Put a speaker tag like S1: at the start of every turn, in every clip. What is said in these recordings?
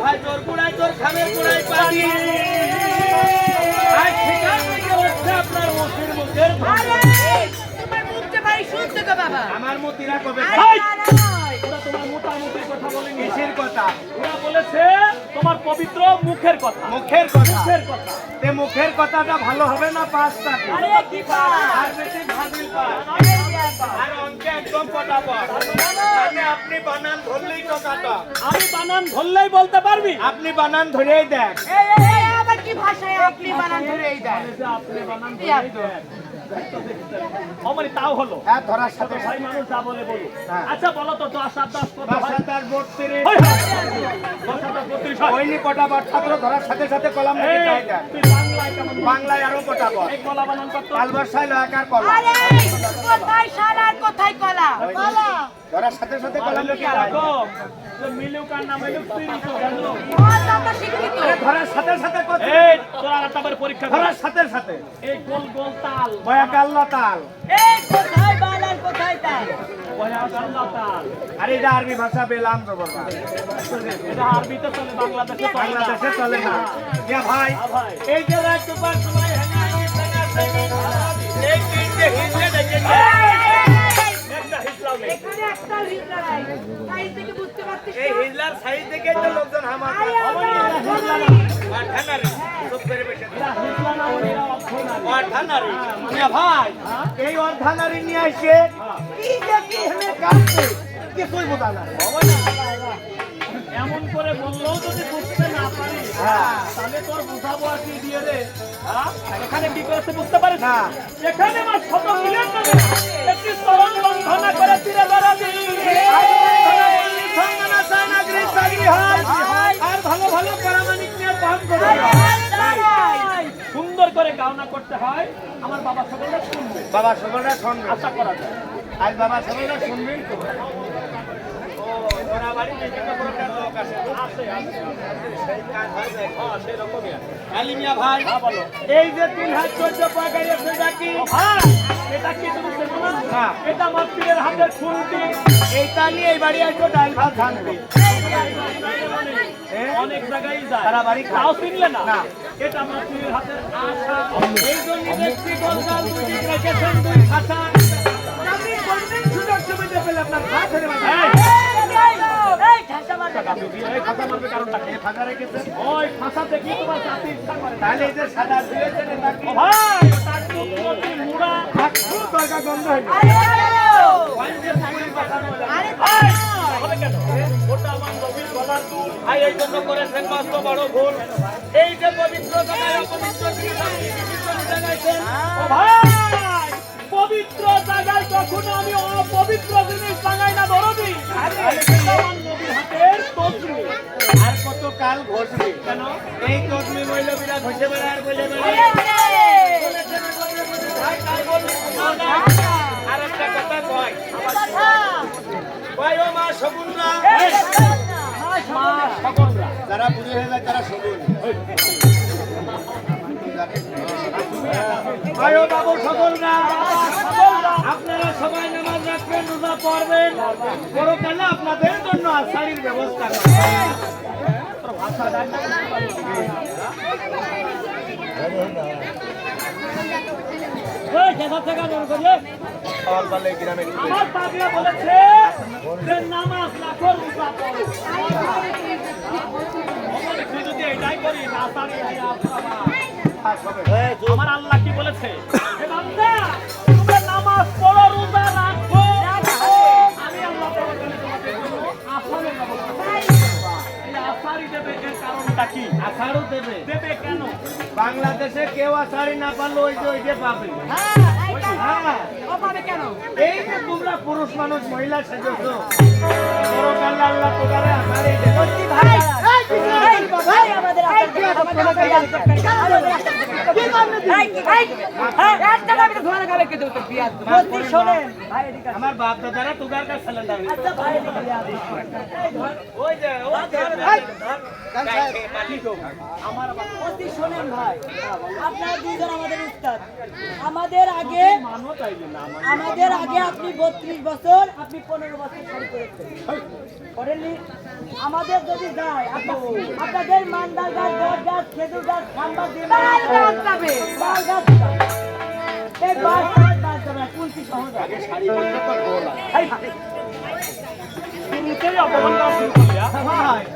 S1: ভাই তোর গুড়াই তোর খামের গুড়াই পানি আপনার মুখের মুখের আমার মতিরা কবে তোমার মোটামুটির কথা বলে কিসের কথা? ওরা বলেছে তোমার পবিত্র মুখের কথা। মুখের কথা? মুখের কথা। তে মুখের কথাটা ভালো হবে না পাঁচটা? আরে কি পাঁচ? আর বেশি ভাবিল পাঁচ। আর অঙ্কে একদম পটাপট। মানে আপনি বানান ধরলেই কথাটা। আমি বানান ধরলেই বলতে পারবি? আপনি বানান ধরেই দেখ।
S2: এই আবার কি ভাষায় আপনি বানান ধরেই দেখ?
S1: আপনি বানান ধরেই দেখ। অমনি তাও হলো।
S3: হ্যাঁ ধরার সাথে
S1: ভাই মানুষ যা বলে বলুন। আচ্ছা বলো তো 10 আর 10 কত হয়? 10
S3: ওইনি পটাপট ছাত্র ধরার সাথে সাথে কলম লিখে দেয়।
S1: তুই বাংলায় কেমন?
S3: বাংলায় আরো পটাপট।
S1: এই কলা বানান কত?
S3: কালবর্ষায় লয়াকার কলা।
S2: আরে কোথায় শালা আর কোথায় কলা? কলা
S3: ধরার সাথে সাথে কলম লিখে দেয়।
S1: মিলুক আর না মিলুক তুই তো জানো।
S2: আমরা শিক্ষিত।
S3: ধরার সাথে সাথে কথা।
S1: এই তোরা আরেকবার পরীক্ষা কর।
S3: ধরার সাথে সাথে
S1: এই গোল গোল তাল।
S3: বয়াকাল্লা তাল।
S2: এই কোথায় বাল আর কোথায় তাল?
S1: বয়াকাল্লা তাল।
S3: আরে এটা আরবি ভাষা পেলাম তো বলবা।
S1: এটা আরবিতে চলে, বাংলাদেশে চলে না।
S3: বাংলাদেশে চলে না। ইয়া ভাই
S1: এই যে রাজকুমার সময় হ্যাঁ এই তিনটে হিজড়ে দেখেছে। একটা হিজড়াও নেই।
S2: এখানে একটা হিজড়া নাই। সাইজ থেকে বুঝতে পারছিস?
S3: এই হিজলার সাইড থেকে তো লোকজন হামার পাঠানারে সব করে বসে
S1: এটা হিজড়া না বলে এরা অর্থনারী।
S3: পাঠানারে ইয়া ভাই এই অর্ধানারি নিয়ে আসে কি দেখি হেনে কাটছে কি কই বোঝা না
S1: এমন করে বললেও যদি বুঝতে না পারি তাহলে তোর বুঝাবো আর কি দিয়ে রে। এখানে কি করেছে বুঝতে পারিস
S3: না।
S1: এখানে আমার শত মিলিয়ন টাকা একটি চরণ বন্ধনা করে তীরে বেড়াবি আর ভালো ভালো পরামানিক নিয়ে পান করে সুন্দর করে গাওনা করতে হয়। আমার বাবা সকলরা শুনবে,
S3: বাবা সকলরা শুনবে
S1: আশা করা যায়।
S3: আজ বাবা সকলরা শুনবেন তো ওরা বাড়ি থেকে বড় লোক আছে আলিমিয়া ভাই
S1: বলো
S3: এই যে 3 হাত 14 পা গাইছে নাকি
S1: এটা কি তুমি দেখো না?
S3: না।
S1: এটা আমার পীরের হাতের খুন্তি।
S3: এইটা নিয়ে এই বাড়ি আসো ডাল ভাত ধানবি
S1: অনেক জায়গায় যায়
S3: সারা বাড়ি খায়।
S1: তাও চিনলে না?
S3: না।
S1: এটা আমার পীরের হাতের আশা।
S3: এই জন্য ব্যক্তি বলতাম দুটি রেখেছেন 2 খাতা আপনি বলবেন সুযোগ সুবিধা পেলে আপনার হাত ধরে মারবেন
S2: এই ঠাসা মারবে।
S1: এই খাতা মারবে কারণটা কি?
S3: ফাঁকা রেখেছেন
S1: ওই খাতা দেখি তোমার জাতি ইচ্ছা করে।
S3: তাহলে এই যে সাদা দিয়েছেন এটা কি
S1: ও ভাই তার টুকরোটি মুড়া
S3: একটু তরকা গন্ধ হইল
S2: আরে
S1: হবে কেন? ওটা আমার নবীর গলার দুল। ভাই এই জন্য করেছেন মস্ত বড় ভুল। এই যে পবিত্র জায়গায় অপবিত্র জায়গায় ও ভাই পবিত্র জায়গায় কখনো আমি অপবিত্র জিনিস লাগাই না দরদি। আমার নবীর হাতের তসবি।
S3: আর কত কাল ঘষবে
S1: কেন?
S3: এই তসমি মহিল বিরা ঘষে বেড়ার বলে আর একটা কথা কয় কয় ও মা শগুনরা
S1: মা সকলরা
S3: যারা বুড়ি হয়ে যায় তারা শগুন কয় ও বাবু সকলরা আপনারা সবাই নামাজ রাখবেন রোজা পড়বেন পরকালে আপনাদের জন্য আশারির ব্যবস্থা করবেন
S1: আমার পাগলা বলেছে যে নামাজ রাখো রোজা পড়ো। তুই যদি এটাই করিস আসামি আমার আল্লাহ কি বলেছে? হে বান্দা তোমরা নামাজ পড়ো রোজা রাখো আমি আল্লাহ তোমাদের জন্য আসামের ব্যবস্থা এই আসারি দেবে। এর কারণটা কি?
S3: আষাঢ়ও দেবে
S1: দেবে কেন?
S3: বাংলাদেশে কেউ আষাঢ়ি না পারলে ওই যে পাবে হ্যাঁ
S2: ও পাবে কেন?
S3: এই যে তোমরা পুরুষ মানুষ মহিলা সেজেছো পরকালে আল্লাহ তোমারে আষাঢ়ি দেবে
S2: ভাই এই আমাদের
S3: আমার বাপ দাদারা তোগার কাছে সিলিন্ডার ওই যে
S2: শোনেন ভাই, আপনারা দুইজন আমাদের উস্তাদ। আমাদের আগে আপনি 32 বছর, আপনি 15 বছর শাড়ি করেছেন, করেননি? আমাদের যদি যায় আপনাদের মান্দার গাছ, বট গাছ, খেজুর গাছ, খাম্বা দিয়ে তাল গাছ যাবে, তাল গাছ যাবে। এই বাস গাছ যাবে না, কুলসি সহজ আগে শাড়ি করতে তো গোল আছে।
S1: শুরুতেই অপমান করা শুরু করলি,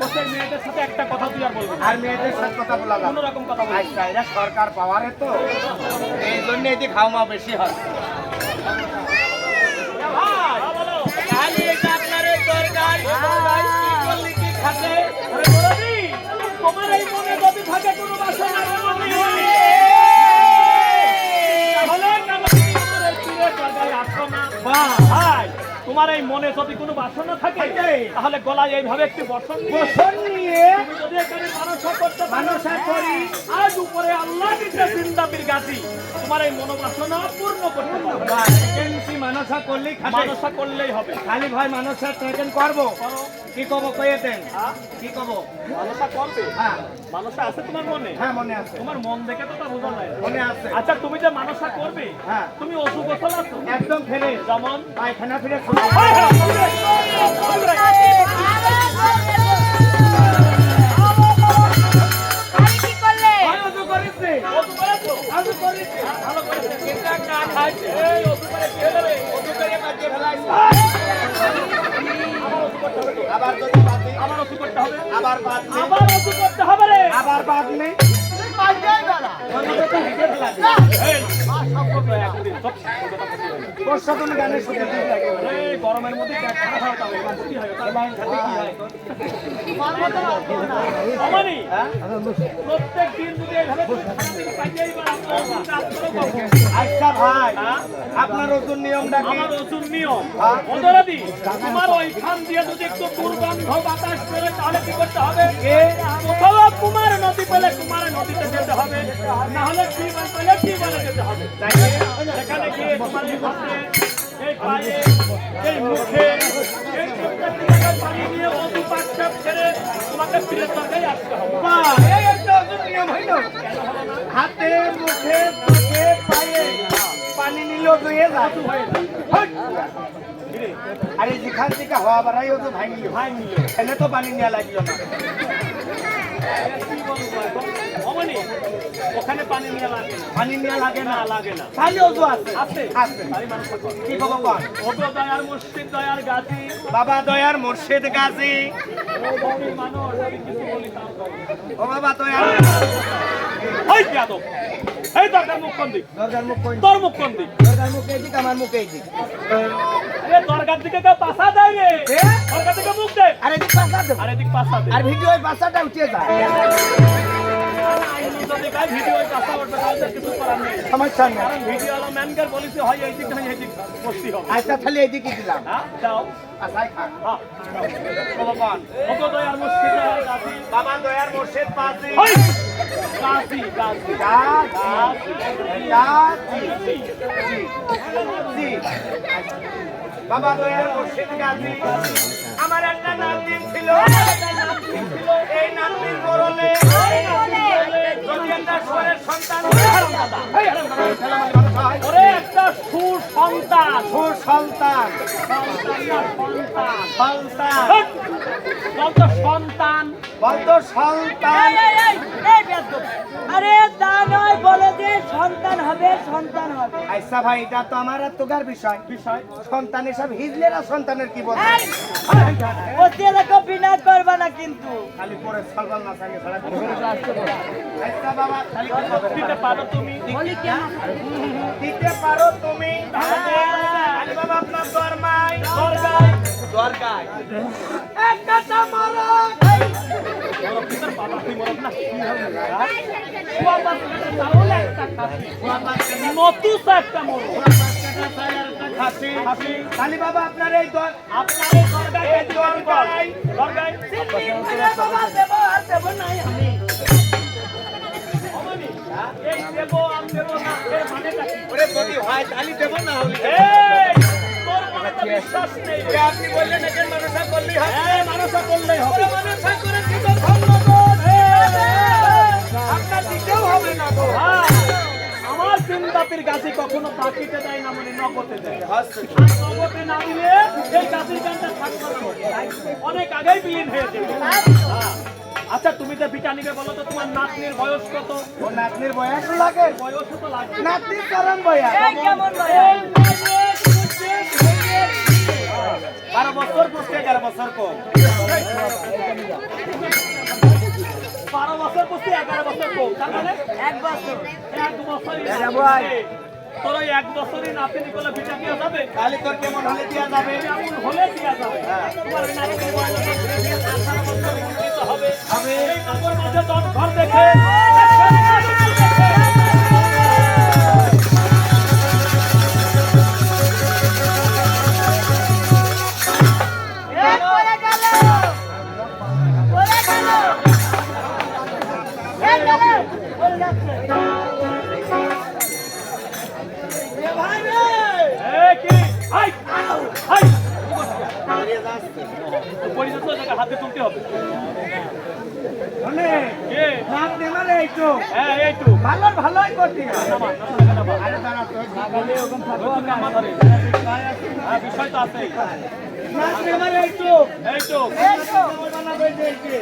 S1: তোর মেয়েদের সাথে একটা কথা তুই আর বলবি না।
S3: আর মেয়েদের সাথে কথা বলা যাবে
S1: কোনো রকম কথা বলবি না।
S3: আচ্ছা, এরা সরকার পাওয়ারে তো এই জন্য এটি খাওয়া বেশি হয়।
S1: ভাই, খালি এটা আপনার এই তরকারি, কি করলি, কি খাবে? আরে মুরাদি, তোমার এই মনে যদি থাকে কোনো বাসনা তাহলে আমার এই তীরের জায়গায় আসো না। ভাই, তোমার এই মনে যদি কোনো বাসনা থাকে তাহলে গলায় এইভাবে একটি বসন
S3: নিয়ে
S1: তুমি যদি এখানে মানসা করতে মানসা করি আজ উপরে আল্লাহ দিতে জিন্দাবির গাছি তোমার এই মনোবাসনা পূর্ণ করতে পারবে।
S3: মানসা করলেই
S1: মানসা করলেই হবে।
S3: খালি ভাই মানুষের ট্রেন করবো কি কব কয়ে দেন কি কব
S1: মানসা করবে?
S3: হ্যাঁ
S1: মানসা আছে তোমার মনে?
S3: হ্যাঁ মনে আছে
S1: তোমার মন দেখে তো তা বোঝা যায়।
S3: মনে আছে
S1: আচ্ছা, তুমি যে মানসা করবে
S3: হ্যাঁ
S1: তুমি অসুখ গোসল আছো
S3: একদম ফেরে
S1: যেমন
S3: পায়খানা ফিরে
S2: কি করলে?
S3: অজু করেছে
S1: অসুখ করেছো?
S3: অজু করেছে
S1: ভালো করেছে। কিন্তু না খাইছে এই অসুখ করে কি হলো রে?
S3: অজু করে বাজিয়ে ফেলাইছে
S1: আমার অসুখ করতে হবে তো।
S3: আবার যদি বাদে
S1: আমার অসুখ করতে হবে।
S3: আবার বাদ নেই
S1: আবার অসুখ করতে হবে রে।
S3: আবার বাদ নেই
S1: এই, সব কথা একদিন, সব কথা বলতে হবে।
S3: বর্ষাদন গানের সাথে ঠিক লাগে
S1: এই গরমের মধ্যে পেট খারাপ হয় তবে এবার কি হয়? তার বাইরে খাতে কি হয়? অমানি, প্রত্যেক দিন যদি এইভাবে তুমি খানা থেকে পাইতেই পারো, তো কাজ করো কখন?
S3: আচ্ছা ভাই
S1: হ্যাঁ?
S3: আপনার ওজন নিয়মটা কি
S1: আমার ওষুধ নিয়ম অন্তরাদি, তোমার ওইখান দিয়ে যদি একটু দুর্গন্ধ বাতাস করে তাহলে কি করতে হবে? কোথাও কুমার নদী পেলে কুমার নদীতে যেতে হবে, না হলে কি পেলে কি বলে যেতে হবে। সেখানে গিয়ে তোমার এই হাতে, এই পায়ে, এই মুখে, এই প্রত্যেকটি জায়গায় পানি নিয়ে অতি পাকচাপ ছেড়ে তোমাকে ফিরে তরকারি আসতে হবে।
S3: বাহ, এই একটা ওজন নিয়ম হইল হাতে মুখে চোখে পায়ে পানি নিল ধুয়ে যায় হট! আর এই যেখান থেকে হওয়া বাড়াই ও তো ভাঙিল
S1: ভাঙিল।
S3: এনে তো পানি নেওয়া লাগলো না
S1: কি বলবো এখন? অমনি, ওখানে পানি নিয়ে লাগে না।
S3: পানি নেওয়া লাগে না
S1: না, লাগে না।
S3: খালি ওজু আছে
S1: আছে?
S3: আছে
S1: তাই মানুষ করে।
S3: কি খবর কর
S1: ওটো দয়ার মসজিদ দয়ার গাছি
S3: বাবা দয়ার মুর্শিদ গাজী
S1: ও বাড়ির মানুষ আমি কিছু বলি তাও করে।
S3: ও বাবা দয়ার
S1: ওই যাদব, এই দরকার মুখ কোন দিক?
S3: দরগার মুখ কই
S1: তোর মুখ কোন দিক?
S3: দরগার মুখ এই দিক আমার মুখ এই দিক
S1: আরে দরগার দিকে কেউ পাশা দেয় রে।
S3: এ?
S1: দরগার দিকে মুখ দে।
S3: আর এদিক পাশা দেব
S1: আর এদিক পাশা দে।
S3: আর ভিডিও ওই পাশাটা উঠে যায়
S1: যদি গায়ে ভিডিও পাশা উঠবে তাহলে তো কিছু করার নেই।
S3: সমস্যা নেই
S1: কারণ ভিডিও হলো ম্যানকার পলিসি হয় এই দিক নয় এই দিক বসতে হবে।
S3: আচ্ছা তাহলে এইদিকে দিলাম
S1: হ্যাঁ, যাও।
S3: আসাই খান
S1: হ্যাঁ,
S3: খবর কর
S1: ওটো দয়ার মসজিদ দয়ার গাছি
S3: বাবা দয়ার মুর্শিদ পাশে
S1: ওই গাছি গাছি
S3: বাবা দয়ার মুর্শিদ গাজী আমার একটা নাতি ছিল এই নাতির মরণে যদি একটা সুরের সন্তান
S1: ওরে একটা সুসন্তান
S3: সুসন্তান
S1: সন্তান
S3: সন্তান
S1: বলতো সন্তান
S3: বলতো সন্তান
S2: আরে তা নয়, বলে যে সন্তান হবে, সন্তান হবে।
S3: আচ্ছা ভাই এটা তো আমার আর তোগার বিষয়
S1: বিষয়
S3: সন্তান এসব হিজলেরা সন্তানের কি বলে
S2: এই, অতি এলাকা বিনা করবা না কিন্তু।
S3: খালি পরে সালবাল না থাকে ছাড়া আচ্ছা বাবা খালি কি হবে?
S1: দিতে পারো তুমি
S3: দিতে পারো তুমি আরে বাবা আপনার দরমাই
S1: দরগায়
S3: দরগায় একটা মারো
S1: মরক তোর বাবা তুই মরক না সোয়া 5 কাটা চাউল একটা খাসি নতুন একটা মরক
S3: খাসি
S1: খাসি
S3: কালী বাবা আপনার এই
S1: আপনার এই দরগায় দরগায়
S2: বাবা দেব আর দেব নাই আমি
S1: অমনি এই দেব আর দেব না এর মানেটা কি
S3: ওরে যদি হয় তাহলে দেব না হলে
S1: এই তোর মনে তো বিশ্বাস নেই
S3: যে আপনি বললেন এদের মানুষা করলেই হয়
S1: হ্যাঁ মানুষা করলেই হবে
S3: মানুষা করে কি তো ধন্যবাদ আপনার দিতেও হবে না গো
S1: হ্যাঁ, আমার জিন্দাতির গাছি কখনো বাকিতে দেয় না মানে নগদে দেয় আর নগদে না দিলে এই গাছির গানটা থাকবে না অনেক আগেই বিলীন হয়ে যাবে হ্যাঁ। আচ্ছা তুমি যে বিটা নিবে বলো তো তোমার নাতনির বয়স কত
S3: ও নাতনির বয়স লাগে
S1: বয়স তো লাগবে
S3: নাতনির কারণ বয়স
S2: এই কেমন ভাইয়া
S3: 12 বছর পুষতে 11 বছর কম
S1: 12 বছর বসে 11 বছর কম তার মানে
S2: 1 বছর
S1: 1 বছরই তোর ওই 1 বছরই নাতনি গুলো বিটা দিয়ে যাবে
S3: তাহলে তোর কেমন হলে দেওয়া যাবে
S1: এমন হলে দিয়া যাবে তোমার ওই নাতনির বয়স 18 বছর উন্নীত হবে এই নগর মাঝে দশ ঘর দেখে
S2: এই পড়ে গেল এই গেল পড়ে যাচ্ছে এ ভাই রে
S1: এই কি হাই হাই পরিচিত জায়গা হাতে তুলতে হবে
S3: মানে
S1: কে
S3: নাতনি মানে এই তো
S1: হ্যাঁ এই তো
S3: ভালোই করতে
S1: নামা নামা
S3: আরে দাঁড়া তো
S1: নামা ধরে হ্যাঁ বিষয় তো আছেই
S3: নাতনি মানে এই তো
S1: এই তো
S3: বানাবে দেখতে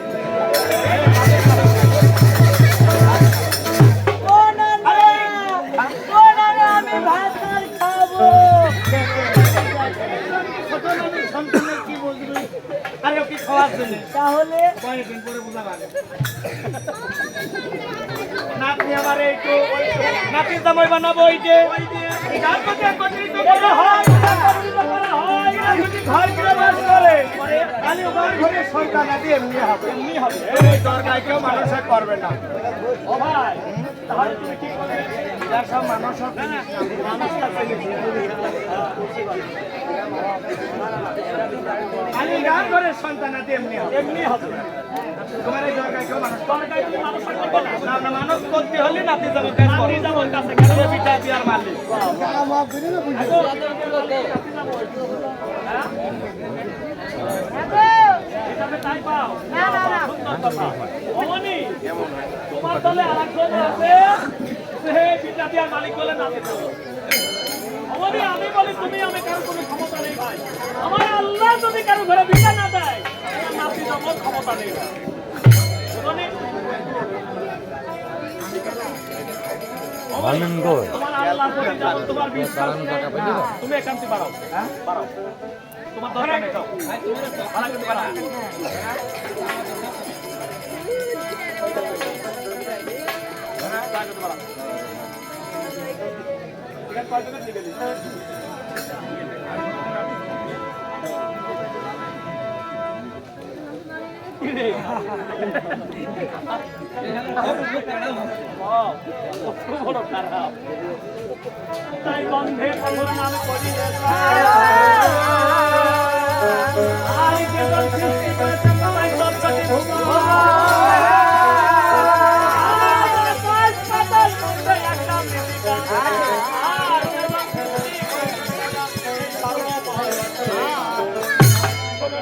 S2: ও না আমি ভাত আর খাবো
S3: ছোট নানি সন্তানের কি বলবি আরে ওকে খাওয়ার জন্য
S2: তাহলে
S3: কয়েকদিন পরে বুঝাবান নাতনি আমার এই তো নাতির জামাই বানাবো এই যে যার মধ্যে একত্রিত করা হয় যদি ঘর করে বাস করে তাহলে ওর ঘরে সন্তান আদি এমনি হবে এই দরগায় কেউ মানুষে করবে না
S1: ও ভাই তাহলে তুমি কি করবে
S3: যার সব মানুষ খালি গান ঘরে সন্তান আদি এমনি হবে
S1: এমনি হবে
S3: তোমার এই দরগায় কেউ মানুষ
S1: দরকার তুমি মানুষ করবে না
S3: না না মানুষ করতে হলে নাতি যাবে
S1: নাতি যাবো কাছে কেন
S3: পিঠা দিয়ার মালিক
S1: হিসাবে তাই পাও সুন্দর কথা অমনি তোমার দলে আরেকজন আছে সে পিঠা দিয়ার মালিক বলে নাতি যাবো অমনি আমি বলি তুমি আমি কারো কোনো ক্ষমতা নেই ভাই আমার আল্লাহ যদি কারো ঘরে ভিটা না দেয় আমার নাতি যাবার ক্ষমতা নেই অমনি
S4: আনন্দ
S1: তোমার আল্লাহ যদি যাবো তোমার বিশ্বাস নেই তুমি একান্তি বাড়াও বাড়াও তোমার দরকার নেই যাও ভাড়া কিন্তু বাড়াও বড় খারাপ তাই বন্ধে কখন আমি করি আর কেবল সৃষ্টি করেছে সবাই সবকটি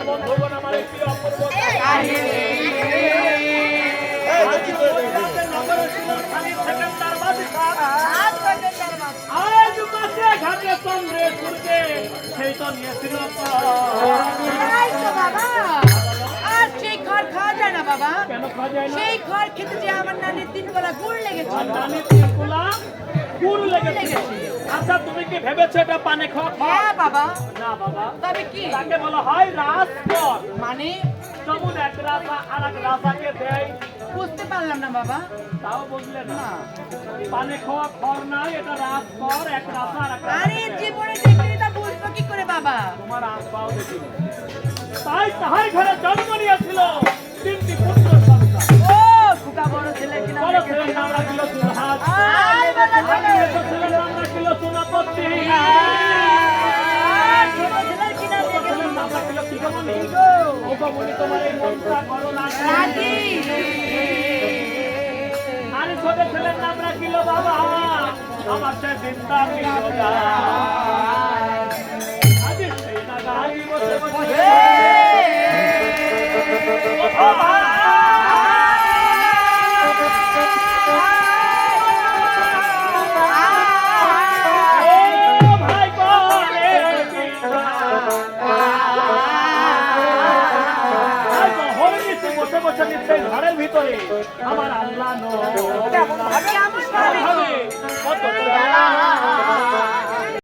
S1: বন্ধুগণ আমার একটি অপূর্ব আজ মাসে ঘাটে চন্দ্রে সূর্যে সেই তো নিয়েছিল
S5: তাই তো বাবা আর সেই খড় খাওয়া যায় না বাবা
S1: কেন খাওয়া যায় না
S5: সেই খড় খেতে যে আমার নানির 3 বেলা গুড় লেগেছে
S1: আর নানির তিনকুলা গুড় লেগেছে আচ্ছা তুমি কি ভেবেছো এটা পানে খাওয়া
S5: হ্যাঁ বাবা
S1: না বাবা
S5: তবে কি
S1: তাকে বলা হয় রাজকর
S5: মানে
S1: যেমন এক রাজা আর এক রাজাকে দেয়
S5: বুঝতে পারলাম না বাবা
S1: তাও বুঝলে না পানে খাওয়া খড় নাই এটা রাজকর এক রাজা আর এক
S5: আরে
S1: রাজাকে দেয়।
S5: জীবনে দেখিনি তা বুঝবো কি করে বাবা
S1: তোমার আত্মাও দেখি তাই তাহার ঘরে জন্ম নিয়েছিল 3টি পুত্র সন্তান
S2: দুটা বড় ছেলে কিনা
S1: বড় ছেলের নাম রাখিল সুলহাস,
S2: আর বড় ছেলে
S1: ছোট ছেলের নাম রাখিল সোনাপতি,
S2: আর ছোট ছেলের কিনা
S1: ছোট ছেলের নাম রাখিল শিখমণি। ওগো বলি তোমার এই মনটা করো না
S5: রাজি।
S1: আর ছোট ছেলের নাম রাখিল বাবা, আমার সে চিন্তা মিল না। আজ সেই না গাড়ি বসে বসে ও ভাই, ও ভাই করে বসে বসে নিচ্ছে ঘরের ভিতরে আমার আল্লাহ